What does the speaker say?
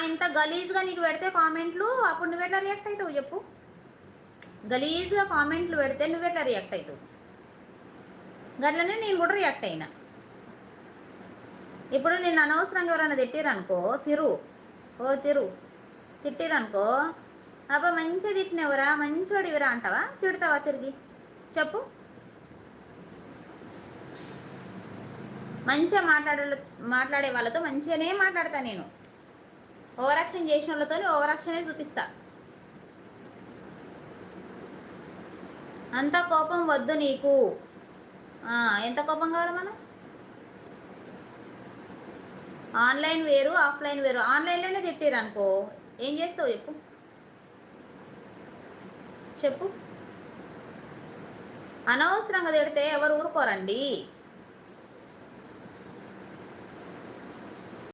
ఇంత గలీజ్గా నీకు పెడితే కామెంట్లు అప్పుడు నువ్వెట్లా రియాక్ట్ అవుతావు చెప్పు? గలీజ్గా కామెంట్లు పెడితే నువ్వెట్లా రియాక్ట్ అవుతావు? గట్లనే నేను కూడా రియాక్ట్ అయినా. ఇప్పుడు నేను అనవసరంగా ఎవరైనా తిట్టిరనుకో, తిట్టిరనుకో, అబ్బా మంచిగా తిట్టినవరా, మంచివాడివిరా అంటావా, తిడతావా తిరిగి చెప్పు? మంచిగా మాట్లాడే వాళ్ళతో మంచిగానే మాట్లాడతా నేను. ఓవరాక్షన్ చేసిన వాళ్ళతో ఓవరాక్షనే చూపిస్తా. అంత కోపం వద్దు నీకు. ఎంత కోపం కావాలి మనం? ఆన్లైన్ వేరు, ఆఫ్లైన్ వేరు. ఆన్లైన్లోనే తిట్టిరు అనుకో, ఏం చేస్తావు చెప్పు? అనవసరంగా తిడితే ఎవరు ఊరుకోరండి.